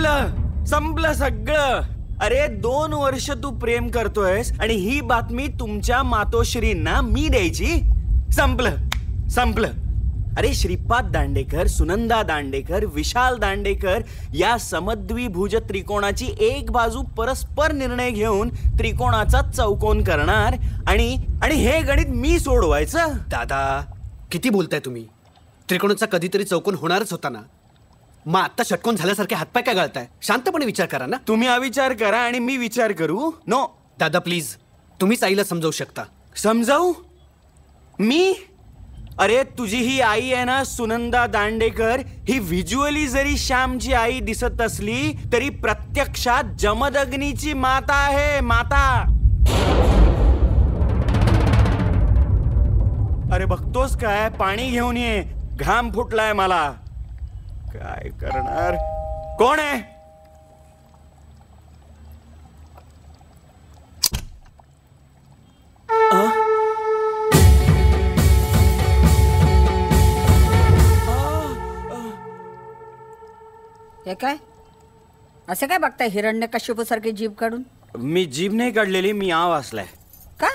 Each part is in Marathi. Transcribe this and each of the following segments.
संपलं संपलं सगळं. अरे 2 वर्ष तू प्रेम करतोयस आणि ही बातमी तुमच्या मातोश्रींना मी द्यायची? संपलं संपलं. अरे श्रीपाद दांडेकर, सुनंदा दांडेकर, विशाल दांडेकर या समद्विभुज त्रिकोणाची एक बाजू परस्पर निर्णय घेऊन त्रिकोणाचा चौकोन करणार आणि हे गणित मी सोडवायचं. दादा किती बोलताय तुम्ही? त्रिकोणाचा कधीतरी चौकोन होणारच होता ना. मग आता षटकोन झाल्यासारखे हातपाय काय गाळताय? शांतपणे विचार करा ना. तुम्ही अविचार करा आणि मी विचार करू? नो दादा प्लीज, तुम्हीच आईला समजावू शकता. समजावू मी? अरे तुझी ही आई आहे ना सुनंदा दांडेकर, ही व्हिज्युअली जरी श्यामची आई दिसत असली तरी प्रत्यक्षात जमदग्नीची माता आहे, माता. अरे बघतोस काय? पाणी घेऊन ये, घाम फुटलाय मला. काय करणार? कोण आहे? हे काय असं काय बघताय हिरण्यकश्यपू सारखी जीभ काढून? मी जीभ नाही काढलेली, मी आव असलाय. का?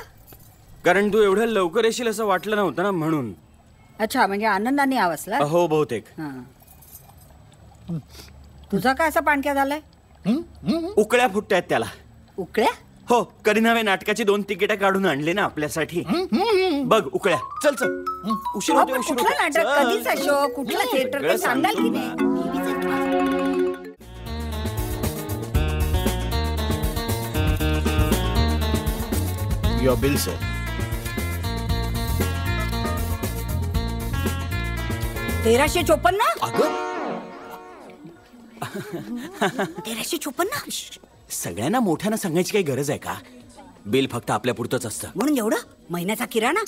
कारण तू एवढं लवकर येशील असं वाटलं नव्हतं ना म्हणून. अच्छा, म्हणजे आनंदाने आवसला? हो बहुतेक. तुझा काय असा पाणक्या झालाय? उकळ्या फुटतायत त्याला. उकळ्या? हो, कधी नव्हे नाटकाची 2 तिकीट काढून आणले ना आपल्यासाठी. बघ उकळ्या. चल चल, उशीर होतोय, उशीर कुठलं होतोय. नाटक, कधीचा शो, कुठला थिएटर ते सांगाल की नाही? Your bill, sir. $1354? अगं 1354? सगळ्यांना मोठ्यानं सांगायची काही गरज आहे का? बिल फक्त आपल्या पुरतच असतं. म्हणून एवढं महिन्याचा किराणा?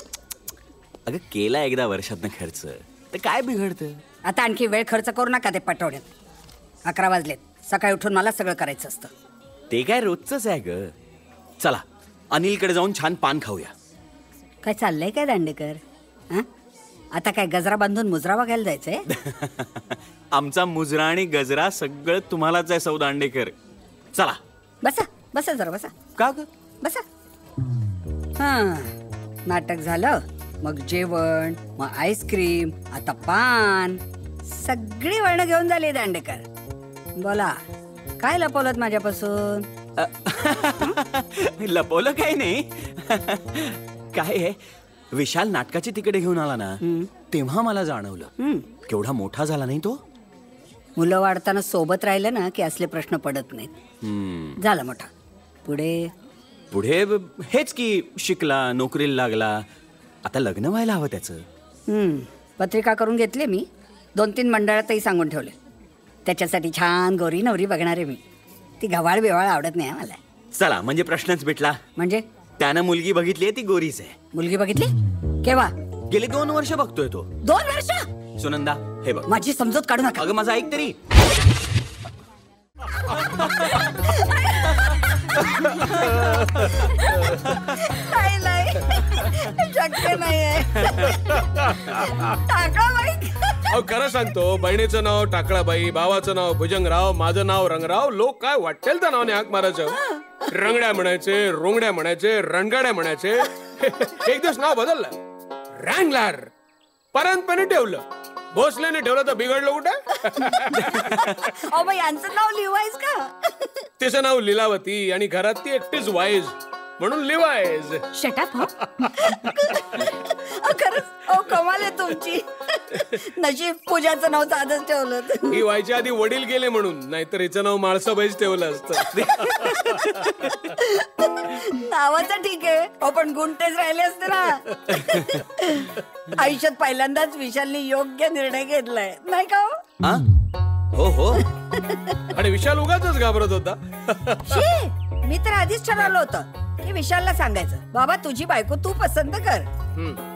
अगं केला एकदा वर्षातनं खर्च तर काय बिघडतं? आता आणखी वेळ खर्च करू नका ते पटवण्यात. 11 वाजलेत. सकाळी उठून मला सगळं करायचं असतं. ते काय रोजच आहे ग. चला अनिलकडे जाऊन छान पान खाऊया. काय चाललंय काय दांडेकर? आता काय गजरा बांधून मुजरा बघायला जायचंय? आमचा मुजरा आणि गजरा सगळं तुम्हालाच आहे सौ दांडेकर. चला बसा बसा जरा बसा. का ग? बसा. नाटक झालं, मग जेवण, मग आईस्क्रीम, आता पान, सगळी वळण घेऊन झाली दांडेकर. बोला काय लपवलं माझ्यापासून? लपवलं काही नाही. काय आहे, विशाल नाटकाची तिकडे घेऊन आला ना तेव्हा मला जाणवलं केवढा मोठा झाला नाही तो. मुलं वाढताना सोबत राहिलं ना की असले प्रश्न पडत नाहीत. झाला मोठा. पुढे पुढे हेच की शिकला, नोकरीला लागला. आता लग्न व्हायला हवं त्याचं. पत्रिका करून घेतली मी. 2-3 मंडळातही सांगून ठेवले. त्याच्यासाठी छान गोरी नवरी बघणार आहे मी. ती गव्हाळ बिवाळ आवडत नाही मला. चला म्हणजे प्रश्नच भेटला. म्हणजे त्यानं मुलगी बघितली, ती गोरीच आहे. मुलगी बघितली? केव्हा? गेली 2 वर्ष बघतोय तो. 2 वर्ष? सुनंदा हे बघ, माझी समजूत काढू नका. अगं माझं ऐक तरी. शक्य नाहीये. खरं सांगतो, बहिणीचं नाव टाकळाबाई, भावाचं नाव भुजंगराव, माझं नाव रंगराव. लोक काय वाटेल त्या नावाने हाक मारायचं. रंगड्या म्हणायचे, रोंगड्या म्हणायचे, रणगाड्या म्हणायचे. एक दिवस नाव बदललं, रँगलर. परंतपणे ठेवलं. भोसलेने ठेवलं तर बिघडलं कुठं? यांचं नाव लिवायच का? तिचं नाव लीलावती आणि घरात ती एकटीच वाईज, म्हणून लिवायज. शटअप. खरंच कमाल आहे तुमची. नशीब पूजाचं नाव साधच ठेवलं. ही व्हायच्या आधी वडील गेले म्हणून, नाहीतर हिचं नाव माळसाबाईच ठेवलं असतं. नावाचं ठीक आहे, पण गुंटेच राहिले असते ना. आयुष्यात पहिल्यांदाच विशालने योग्य निर्णय घेतलाय नाही का? हो हो. आणि विशाल उगाचच घाबरत होता. मी तर आधीच ठरवलं होतं की विशालला सांगायचं, बाबा तुझी बायको तू पसंत कर.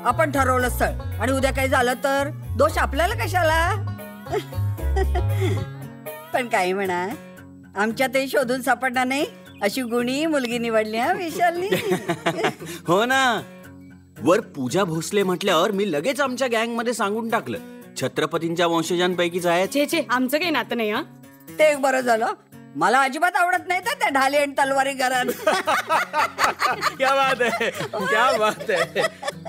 आपण ठरवलं स्थळ आणि उद्या काही झालं तर दोष आपल्याला कशाला? पण काही म्हणा, आमच्यातही शोधून सापडणार नाही अशी गुणी मुलगी निवडली हा विशालनी. हो ना. वर पूजा भोसले म्हटल्यावर मी लगेच आमच्या गँग मध्ये सांगून टाकलं, छत्रपतींच्या वंशजांपैकीच आहे. छे छे, आमचं काही नातं नाही. ते एक बरं झालं. मला अजिबात आवडत नाही तर त्या ढाली आणि तलवारी घरात. क्या बात आहे, क्या बात आहे.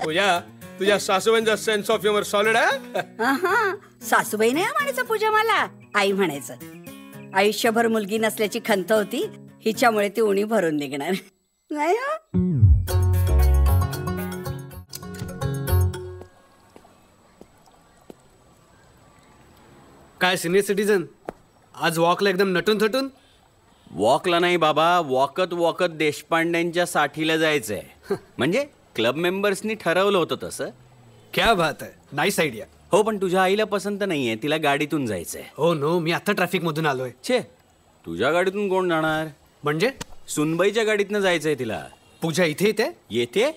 पूजा, तुझ्या सासूबाईंचा सेन्स ऑफ ह्युमर सॉलिड आहे. सासूबाई नाही म्हणायचं पूजा, मला आई म्हणायचं. आयुष्यभर मुलगी नसल्याची खंत होती, हिच्यामुळे ती उणी भरून निघणार नाही. काय सिनियर सिटीजन, आज वॉकला एकदम नटून थटून. वॉकला नाही बाबा, वॉकत वॉकत देशपांड्यांच्या साठीला जायचंय. म्हणजे क्लब मेंबर्सनी ठरवलं होतं तसं. क्या बात आहे, नाईस आयडिया. हो, पण तुझ्या आईला पसंत नाहीये, तिला गाडीतून जायचंय. हो नो, मी आता ट्रॅफिक मधून आलोय. छे, तुझ्या गाडीतून कोण जाणार? म्हणजे सुनबाईच्या गाडीतनं जायचंय तिला. पूजा इथे येते. येते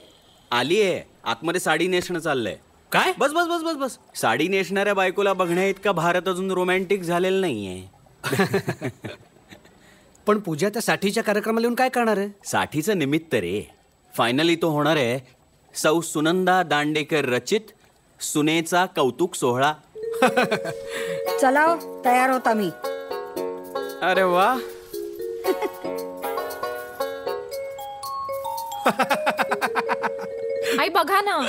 आलीये, आतमध्ये साडी नेसणं चाललंय. काय? बस बस बस बस बस. साडी नेसणाऱ्या बायकोला बघण्या इतका भारत अजून रोमॅन्टिक झालेला नाहीये. पण पूजा त्या साठीच्या कार्यक्रमाला येऊन काय करणार आहे? साठीचं निमित्त रे. फायनली तो होणार आहे सौ सुनंदा दांडेकर रचित सुनेचा कौतुक सोहळा. चला हो, तयार होता मी. अरे वा. आई बघा ना.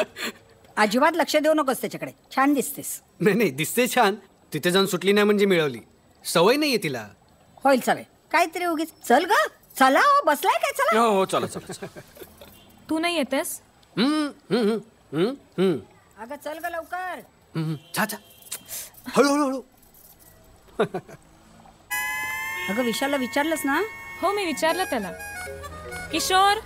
अजिबात लक्ष देऊ नकोस त्याच्याकडे. छान दिसतेस. नाही नाही, दिसते छान. तिथे जाऊन सुटली नाही म्हणजे मिळवली. सवय नाहीये तिला. होईल सवय. काहीतरी उगीच. चल ग, चला हो. बसलाय काय? चला. हो हो, चला चला. तू नाही येतेस? अगं चल ग लवकर. छा छा, हळू हळू हळू. अगं विशालला विचारलंस ना? हो, मी विचारलं त्याला. किशोर,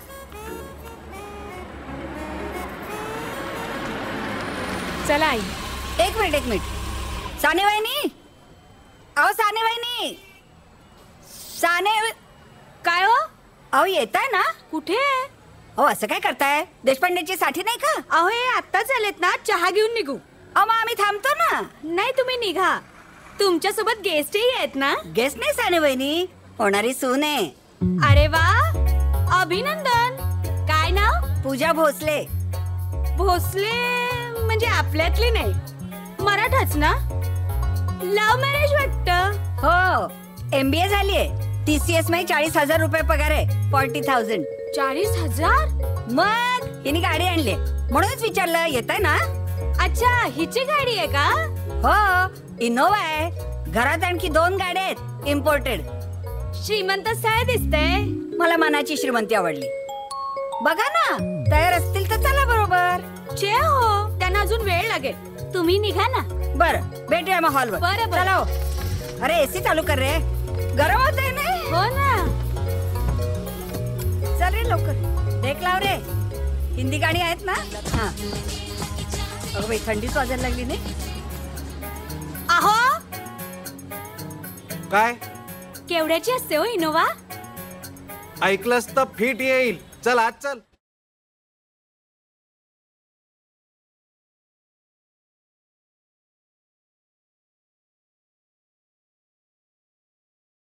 चला आई. एक मिनिट. साने वहिनी, अहो साने वहिनी. साने काय हो? अहो येताय ना? कुठे? अहो असं काय करताय? देशपांडेची साठी नाही का? अहो हे आत्ताच आलेत ना, चहा घेऊन निघू. अहो मग आम्ही थांबतो ना. नाही तुम्ही निघा, तुमच्या सोबत गेस्टही आहेत ना. गेस्ट नाही साने वहिनी, होणारी सून आहे. अरे वा, अभिनंदन. काय नाव? पूजा भोसले. भोसले म्हणजे आपल्यातली नाही, मराठाच ना. लव्ह मॅरेज वाटतं. हो, MBA झालीये. TCS मध्ये 40,000 रुपये पगार आहे. 40,000. 40,000? मग हिने गाडी आणली म्हणूनच विचारलं. येताय ना? अच्छा, हिची गाडी आहे का? हो, इनोवा आहे. घरात आणखी 2 गाड्या आहेत इम्पोर्टेड. श्रीमंत स्थळ दिसतंय. मला मनाची श्रीमंती आवडली. बघा ना, तयार असतील तर चला बरोबर. चे हो, त्यांना अजून वेळ लागेल. तुम्ही निघा ना. बरं, भेटूया मग हॉलवर. बरं. चला हो. अरे एसी चालू कर रे, गरम होत आहे ना. हो ना. चल रे लवकर. देख लाव रे, हिंदी गाणी आहेत ना. हा. अगं बाई, थंडीच वाजायला लागली नाही. अहो, काय केवढ्याची असते हो इनोवा? ऐकलंस तर फिट येईल. चल आज चल.